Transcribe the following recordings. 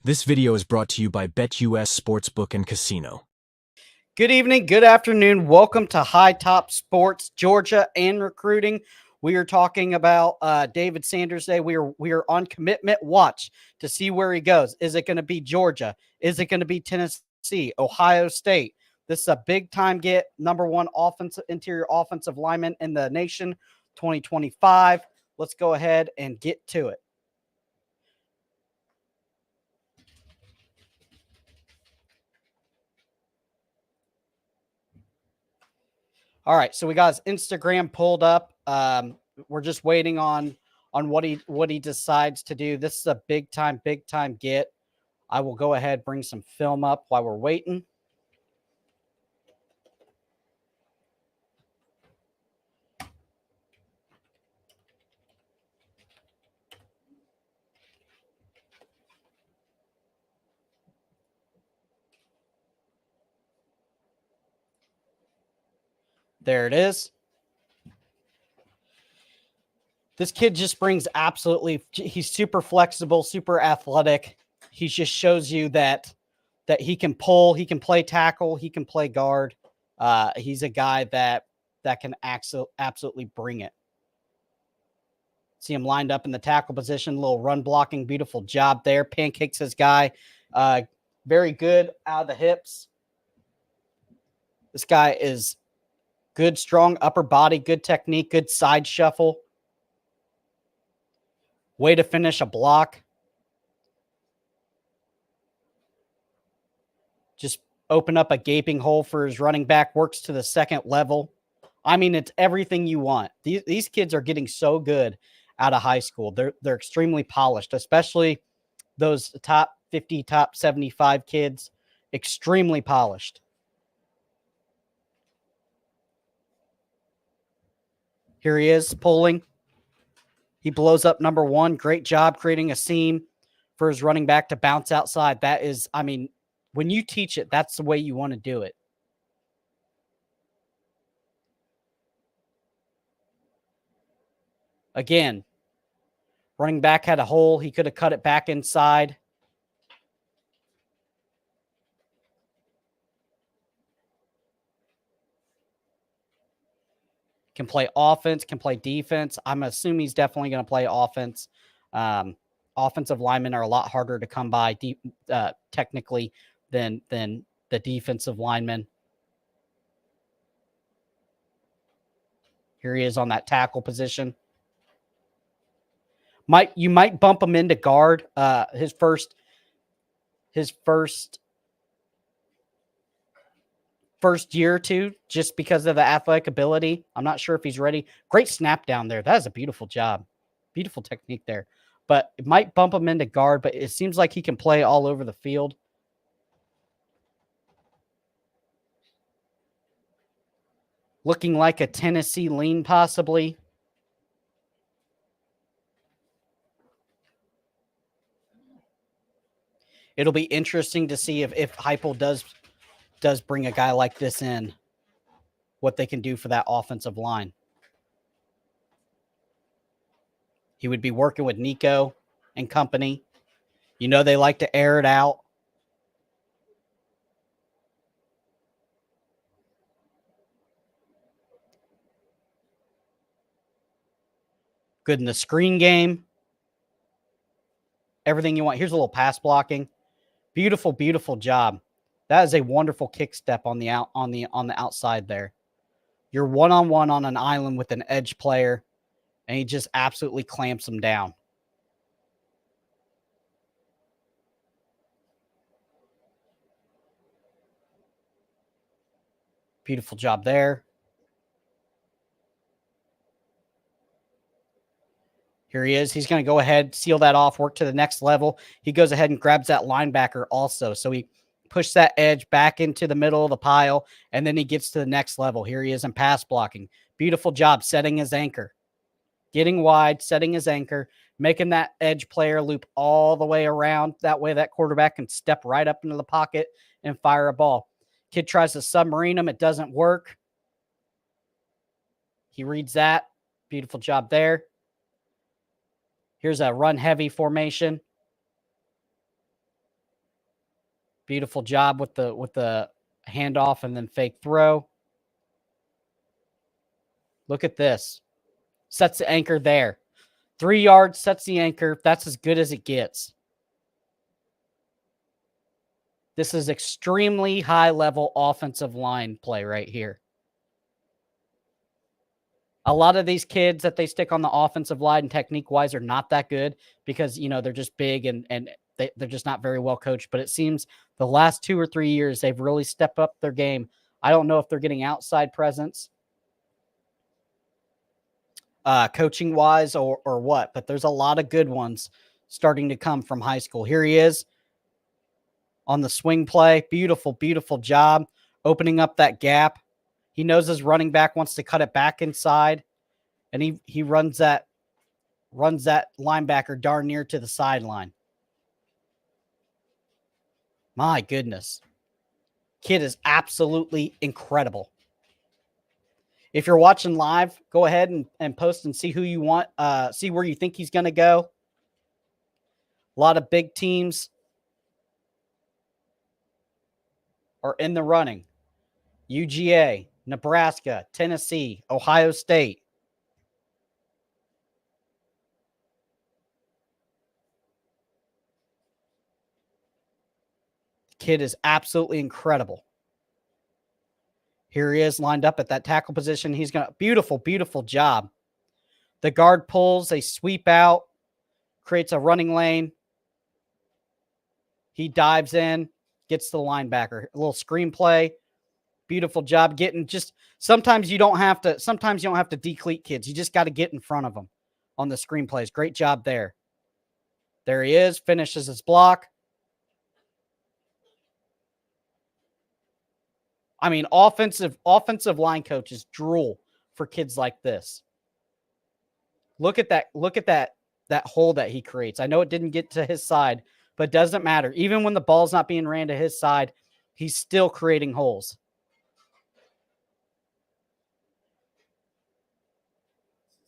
This video is brought to you by BetUS Sportsbook and Casino. Good evening, good afternoon. Welcome to High Top Sports, Georgia and recruiting. We are talking about David Sanders Day. We are on commitment watch to see where he goes. Is it going to be Georgia? Is it going to be Tennessee, Ohio State? This is a big time get. Number one interior offensive lineman in the nation, 2025. Let's go ahead and get to it. All right, so we got his Instagram pulled up. We're just waiting on what he decides to do. This is a big time get. I will go ahead, bring some film up while we're waiting. There it is. This kid just brings he's super flexible, super athletic. He just shows you that he can pull, he can play tackle, he can play guard. He's a guy that can absolutely bring it. See him lined up in the tackle position, little run blocking, beautiful job there. Pancakes his guy. Very good out of the hips. This guy is good, strong upper body, good technique, good side shuffle. Way to finish a block. Just open up a gaping hole for his running back, works to the second level. I mean, it's everything you want. These kids are getting so good out of high school. They're extremely polished, especially those top 50, top 75 kids, extremely polished. Here he is pulling. He blows up number one. Great job creating a seam for his running back to bounce outside. That is, I mean, when you teach it, that's the way you want to do it. Again, running back had a hole. He could have cut it back inside. Can play offense, can play defense. I'm assuming he's definitely going to play offense. Offensive linemen are a lot harder to come by technically than the defensive linemen. Here he is on that tackle position. You might bump him into guard. His first year or two, just because of the athletic ability. I'm not sure if he's ready. Great snap down there. That is a beautiful job. Beautiful technique there. But it might bump him into guard, but it seems like he can play all over the field. Looking like a Tennessee lean, possibly. It'll be interesting to see if Heupel does bring a guy like this in, what they can do for that offensive line. He would be working with Nico and company. You know they like to air it out. Good in the screen game. Everything you want. Here's a little pass blocking. Beautiful, beautiful job. That is a wonderful kick step on the outside there. You're one-on-one on an island with an edge player, and he just absolutely clamps him down. Beautiful job there. Here he is. He's going to go ahead, seal that off, work to the next level. He goes ahead and grabs that linebacker also. So he pushed that edge back into the middle of the pile, and then he gets to the next level. Here he is in pass blocking. Beautiful job setting his anchor. Getting wide, setting his anchor, making that edge player loop all the way around. That way that quarterback can step right up into the pocket and fire a ball. Kid tries to submarine him. It doesn't work. He reads that. Beautiful job there. Here's a run-heavy formation. Beautiful job with the handoff and then fake throw. Look at this. Sets the anchor there. 3 yards, sets the anchor. That's as good as it gets. This is extremely high-level offensive line play right here. A lot of these kids that they stick on the offensive line technique-wise are not that good because, they're just big and they're just not very well coached. But it seems the last 2 or 3 years, they've really stepped up their game. I don't know if they're getting outside presence coaching-wise or what, but there's a lot of good ones starting to come from high school. Here he is on the swing play. Beautiful, beautiful job opening up that gap. He knows his running back wants to cut it back inside, and he runs that linebacker darn near to the sideline. My goodness. Kid is absolutely incredible. If you're watching live, go ahead and post and see who you want, see where you think he's going to go. A lot of big teams are in the running. UGA, Nebraska, Tennessee, Ohio State. The kid is absolutely incredible. Here he is lined up at that tackle position. He's got a beautiful, beautiful job. The guard pulls, they sweep out, creates a running lane. He dives in, gets the linebacker. A little screenplay. Beautiful job getting sometimes you don't have to decleat kids. You just got to get in front of them on the screenplays. Great job there. There he is, finishes his block. I mean, offensive line coaches drool for kids like this. Look at that hole that he creates. I know it didn't get to his side, but it doesn't matter. Even when the ball's not being ran to his side, he's still creating holes.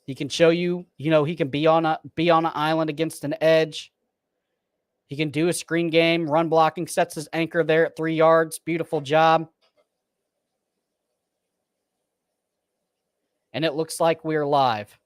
He can show you, he can be on an island against an edge. He can do a screen game, run blocking, sets his anchor there at 3 yards. Beautiful job. And it looks like we're live.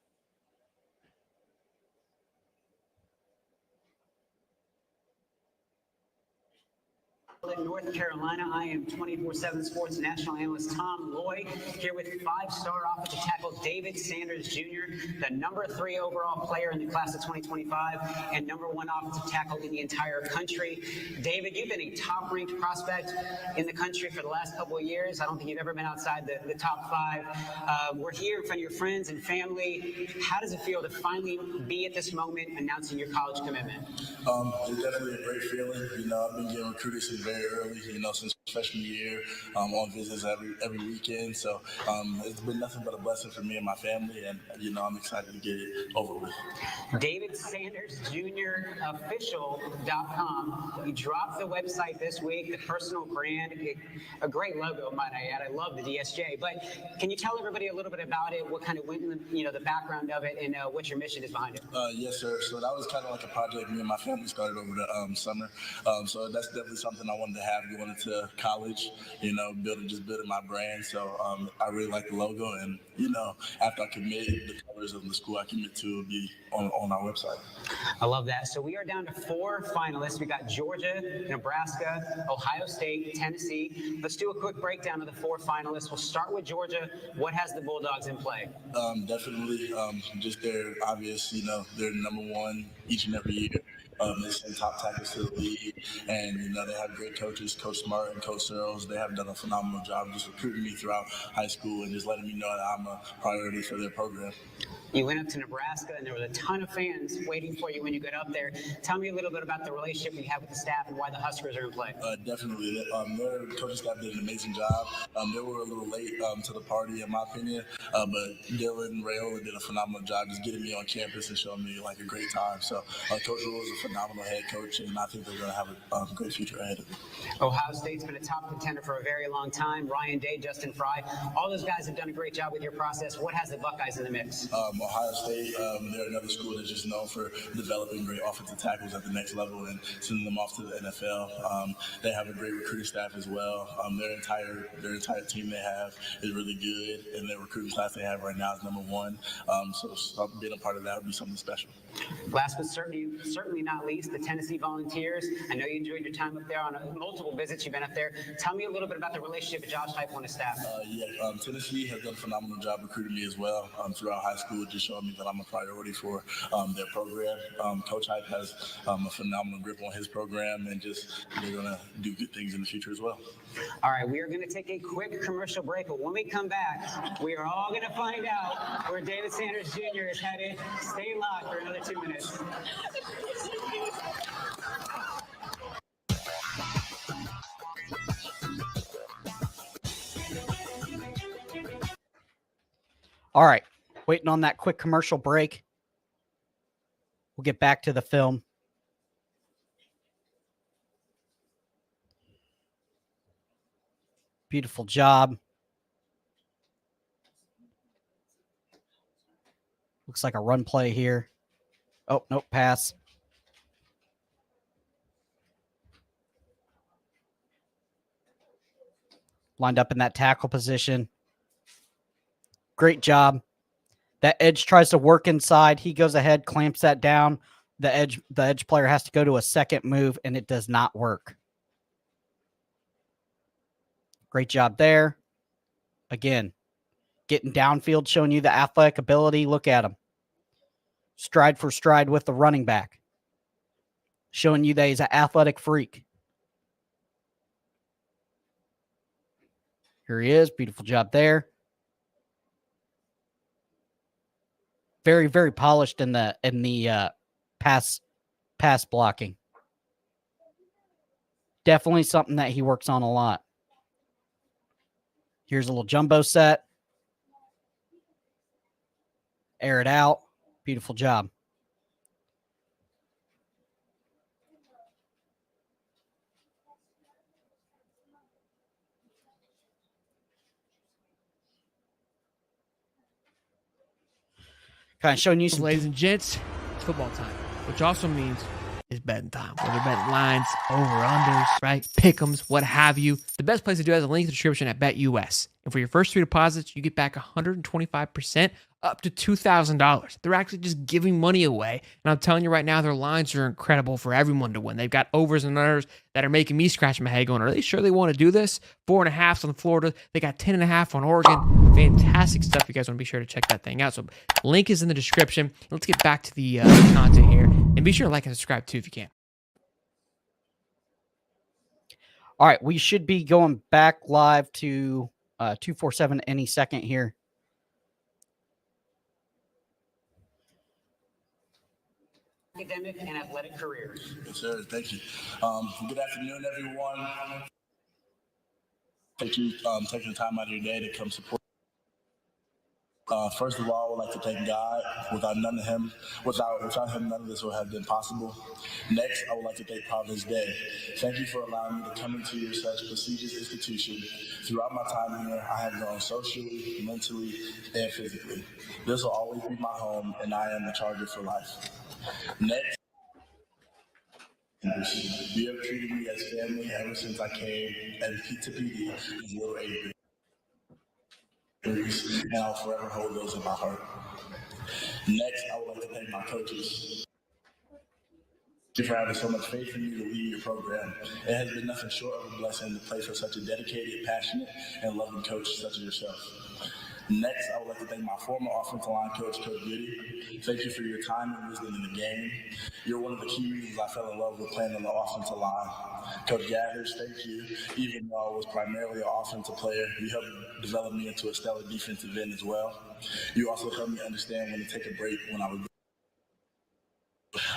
North Carolina. I am 24/7 Sports national analyst Tom Lloyd here with 5-star offensive tackle David Sanders Jr., the number 3 overall player in the class of 2025 and number 1 offensive tackle in the entire country. David, you've been a top-ranked prospect in the country for the last couple of years. I don't think you've ever been outside the top 5. We're here in front of your friends and family. How does it feel to finally be at this moment announcing your college commitment? It's definitely a great feeling. I've been getting recruited since very early, since freshman year, on visits every weekend. So it's been nothing but a blessing for me and my family, and I'm excited to get it over with. David Sanders Jr. Official.com. You dropped the website this week, the personal brand, a great logo, might I add. I love the DSJ. But can you tell everybody a little bit about it? What kind of went in the background of it, and what your mission is behind it? Yes, sir. So that was kind of like a project me and my family started over the summer. So that's definitely something I wanted to have going into college, building my brand. So I really like the logo, and after I commit, the colors of the school I commit to will be on our website. I love that. So we are down to 4 finalists. We got Georgia, Nebraska, Ohio State, Tennessee. Let's do a quick breakdown of the 4 finalists. We'll start with Georgia. What has the Bulldogs in play? Definitely just their obvious, they're number 1 each and every year. They send top tackles to the league, and they have great coaches, Coach Smart and Coach Searles. They have done a phenomenal job just recruiting me throughout high school and just letting me know that I'm a priority for their program. You went up to Nebraska, and there was a ton of fans waiting for you when you got up there. Tell me a little bit about the relationship you have with the staff and why the Huskers are in play. Definitely. Their coaching staff did an amazing job. They were a little late to the party, in my opinion, but Dylan and Rayola did a phenomenal job just getting me on campus and showing me a great time. So Coach Rule is a phenomenal head coach, and I think they're going to have a great future ahead of them. Ohio State's been a top contender for a very long time. Ryan Day, Justin Fry, all those guys have done a great job with your process. What has the Buckeyes in the mix? Ohio State, they're another school that's just known for developing great offensive tackles at the next level and sending them off to the NFL. They have a great recruiting staff as well. Their entire team they have is really good, and their recruiting class they have right now is number one. So being a part of that would be something special. Last but certainly not least, the Tennessee Volunteers. I know you enjoyed your time up there on multiple visits. You've been up there. Tell me a little bit about the relationship with Josh Heupel and his staff. Tennessee has done a phenomenal job recruiting me as well throughout high school, just showing me that I'm a priority for their program. Coach Hype has a phenomenal grip on his program, and just they're going to do good things in the future as well. All right, we are going to take a quick commercial break, but when we come back, we are all going to find out where David Sanders Jr. is headed. Stay locked for another 2 minutes. All right, waiting on that quick commercial break. We'll get back to the film. Beautiful job. Looks like a run play here. Oh, nope, pass. Lined up in that tackle position. Great job. That edge tries to work inside. He goes ahead, clamps that down. The edge player has to go to a second move, and it does not work. Great job there. Again, getting downfield, showing you the athletic ability. Look at him. Stride for stride with the running back. Showing you that he's an athletic freak. Here he is. Beautiful job there. Very, very polished in the pass blocking. Definitely something that he works on a lot. Here's a little jumbo set. Air it out. Beautiful job. Kind of showing you some. Ladies and gents, it's football time, which also means it's betting time. Whether betting lines, over-unders, right? Pick'ems, what have you. The best place to do it is a link in the description at BetUS. And for your first 3 deposits, you get back 125% up to $2,000. They're actually just giving money away. And I'm telling you right now, their lines are incredible for everyone to win. They've got overs and unders that are making me scratch my head going, are they sure they want to do this? 4.5 on Florida. They got 10.5 on Oregon. Fantastic stuff. You guys want to be sure to check that thing out. So link is in the description. Let's get back to the content here. And be sure to like and subscribe too if you can. All right, we should be going back live to 247 any second here. Academic and athletic careers. Yes, sir. Thank you. Good afternoon, everyone. Thank you taking the time out of your day to come support. First of all, I would like to thank God. Without him, none of this would have been possible. Next, I would like to thank Providence Day. Thank you for allowing me to come into your such prestigious institution. Throughout my time here, I have grown socially, mentally, and physically. This will always be my home, and I am the Charger for life. Next, you have treated me as family ever since I came to PD as little Avery. And I'll forever hold those in my heart. Next, I would like to thank my coaches. Thank you for having so much faith in me to lead your program. It has been nothing short of a blessing to play for such a dedicated, passionate, and loving coach such as yourself. Next, I would like to thank my former offensive line coach, Coach Goody. Thank you for your time and wisdom in the game. You're one of the key reasons I fell in love with playing on the offensive line. Coach Gathers, thank you. Even though I was primarily an offensive player, you helped develop me into a stellar defensive end as well. You also helped me understand when to take a break when I was.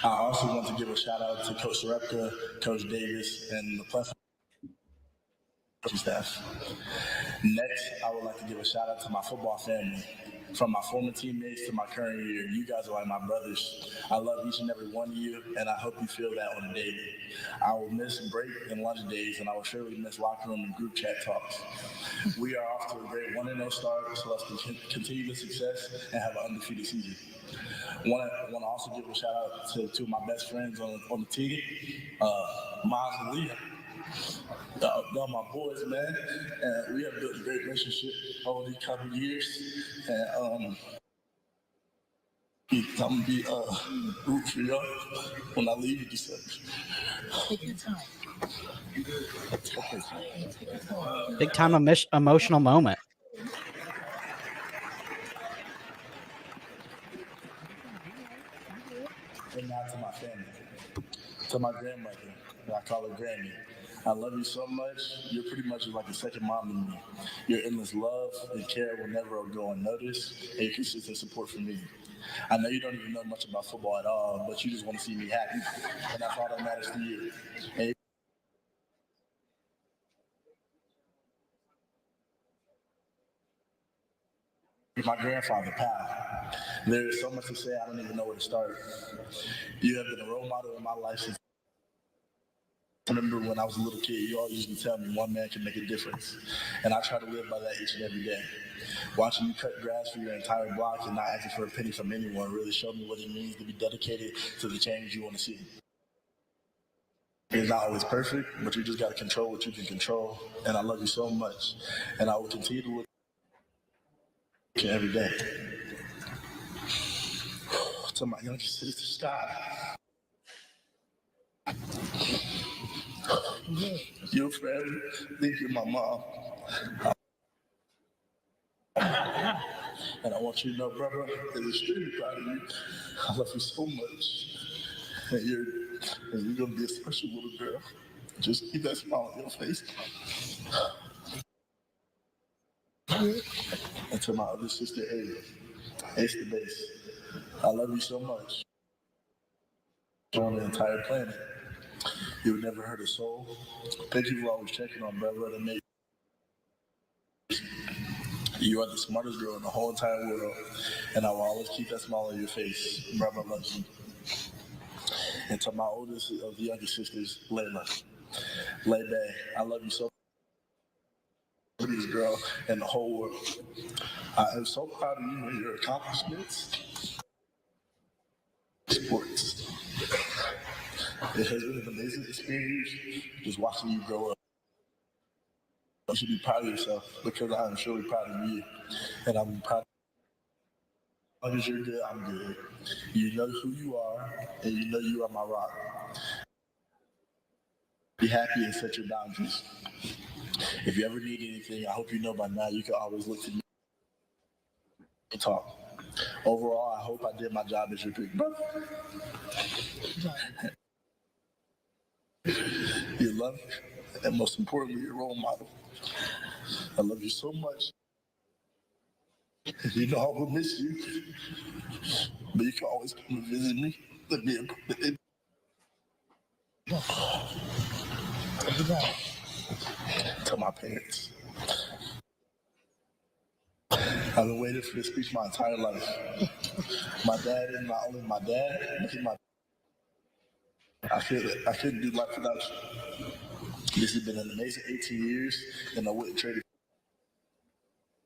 I also want to give a shout out to Coach Sarepka, Coach Davis, and the plethora of staff. Next, I would like to give a shout out to my football family. From my former teammates to my current year, you guys are like my brothers. I love each and every one of you, and I hope you feel that on a daily. I will miss break and lunch days, and I will surely miss locker room and group chat talks. We are off to a great 1-0 start, so let's continue the success and have an undefeated season. Want to also give a shout out to two of my best friends on the team, Miles and Leah. They're my boys, man, and we have built a great relationship over these couple years. And I'm gonna be root for y'all when I leave in December. Take your time. Big time emotional moment. And now to my family, to my grandmother, I call her Granny. I love you so much. You're pretty much like a second mom to me. Your endless love and care will never go unnoticed, and your consistent support for me. I know you don't even know much about football at all, but you just want to see me happy, and that's all that matters to you. And my grandfather, Pal. There is so much to say, I don't even know where to start. You have been a role model in my life since I remember when I was a little kid, you always used to tell me one man can make a difference. And I try to live by that each and every day. Watching you cut grass for your entire block and not asking for a penny from anyone really showed me what it means to be dedicated to the change you want to see. It's not always perfect, but you just got to control what you can control. And I love you so much. And I will continue to look at you every day. To my youngest sister, Scott. Your friend, think you're my mom. And I want you to know, brother, I'm extremely proud of you. I love you so much. And you're going to be a special little girl. Just keep that smile on your face. And to my other sister, Ace the Base, I love you so much. On the entire planet. You would never hurt a soul. Thank you for always checking on brother and mate. You are the smartest girl in the whole entire world, and I will always keep that smile on your face. Brother loves you. And to my oldest of the younger sisters, Layla. Layla, I love you so much. Prettiest girl in the whole world. I am so proud of you and your accomplishments. Sports. It has been an amazing experience just watching you grow up. You should be proud of yourself because I am surely proud of you. And I'm proud. As long as you're good, I'm good. You know who you are, and you know you are my rock. Be happy and set your boundaries. If you ever need anything, I hope you know by now you can always look to me and talk. Overall, I hope I did my job as your big brother. Your love, and most importantly, your role model. I love you so much. You know I will miss you, but you can always come and visit me. Let me to my parents. I've been waiting for this speech my entire life. My dad is not only my dad, but he's my. I couldn't do life without you. This has been an amazing 18 years, and I wouldn't trade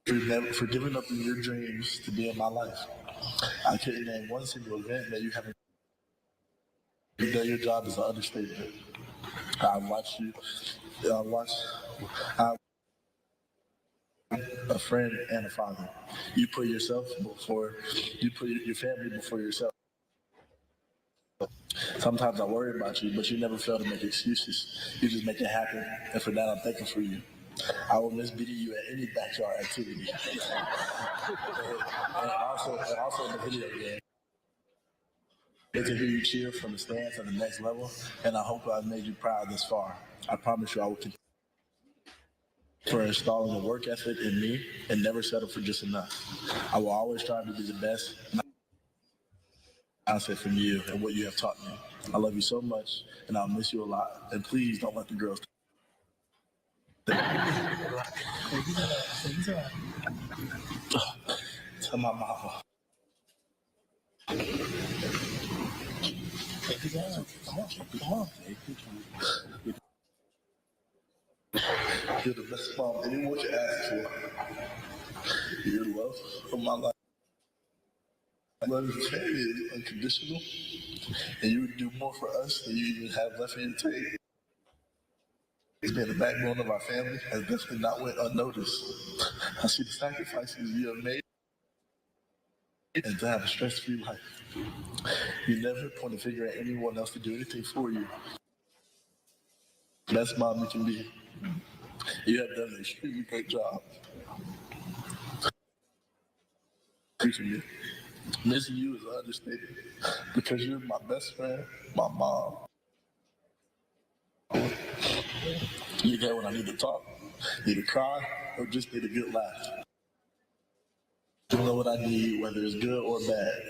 it for giving up your dreams to be in my life. I couldn't name one single event that you haven't. You've done your job as an understatement. I watched you. I a friend and a father. You put yourself before. You put your family before yourself. Sometimes I worry about you, but you never fail to make excuses. You just make it happen, and for that, I'm thankful for you. I will miss beating you at any backyard activity, and also in the video game. Get to hear you cheer from the stands at the next level, and I hope I made you proud this far. I promise you I will continue for installing the work ethic in me and never settle for just enough. I will always strive to be the best. I say from you and what you have taught me. I love you so much, and I'll miss you a lot. And please don't let the girls. Tell my mama. Take your time. Come on. You're the best mom anyone can ask for. Your love for my life. Love is very unconditional, and you would do more for us than you even have left in your tank. It's been the backbone of our family, has definitely not went unnoticed. I see the sacrifices you have made, and to have a stress-free life. You never point a finger at anyone else to do anything for you. Best mom you can be. You have done an extremely great job. Teaching me. Missing you is an understatement because you're my best friend, my mom. You're there when I need to talk, need to cry, or just need a good laugh. You know what I need, whether it's good or bad.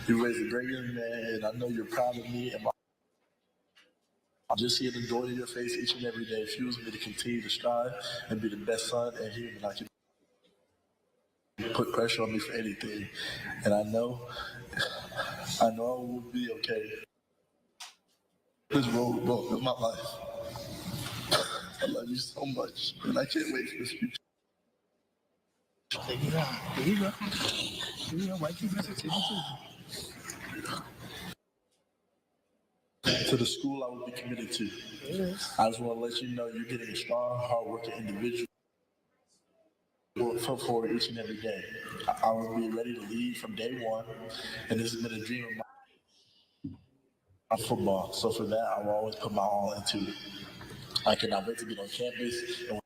You raised a great young man, and I know you're proud of me and my. Just seeing the joy in your face each and every day fuels me to continue to strive and be the best son and human I can. Put pressure on me for anything, and I know I will be okay. This road bump in my life. I love you so much, and I can't wait for this future. Take it out. There you go. Wipe your message. To the school I will be committed to. I just want to let you know you're getting a strong, hardworking individual. For each and every day. I will be ready to lead from day one, and this has been a dream of mine. Football. So for that, I will always put my all into it. I cannot wait to get on campus and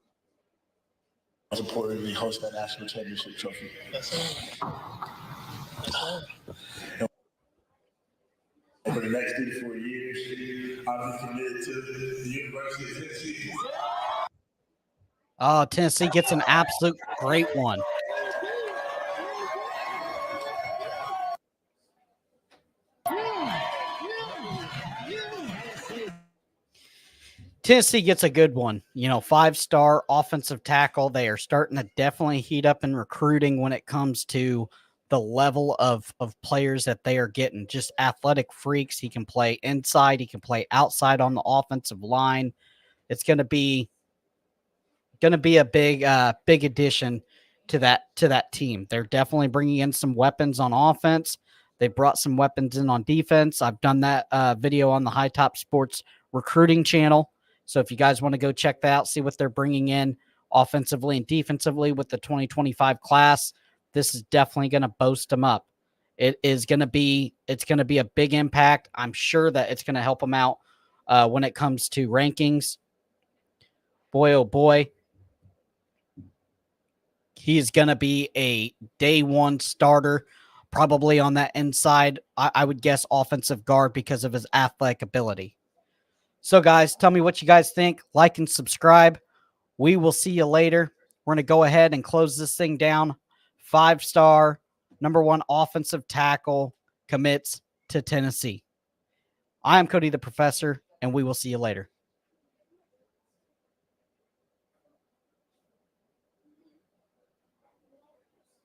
most importantly host that national championship trophy. That's all. For the next 3 to 4 years, I'll be committed to the University of Tennessee. Oh, Tennessee gets an absolute great one. Tennessee gets a good one. 5-star offensive tackle. They are starting to definitely heat up in recruiting when it comes to the level of players that they are getting. Just athletic freaks. He can play inside. He can play outside on the offensive line. It's going to be a big addition to that team. They're definitely bringing in some weapons on offense. They brought some weapons in on defense. I've done that video on the High Top Sports recruiting channel. So if you guys want to go check that out, see what they're bringing in offensively and defensively with the 2025 class, this is definitely going to boost them up. It's going to be a big impact. I'm sure that it's going to help them out when it comes to rankings. Boy, oh boy. He's going to be a day one starter, probably on that inside, I would guess offensive guard because of his athletic ability. So, guys, tell me what you guys think. Like and subscribe. We will see you later. We're going to go ahead and close this thing down. 5-star, #1 offensive tackle commits to Tennessee. I am Cody the Professor, and we will see you later.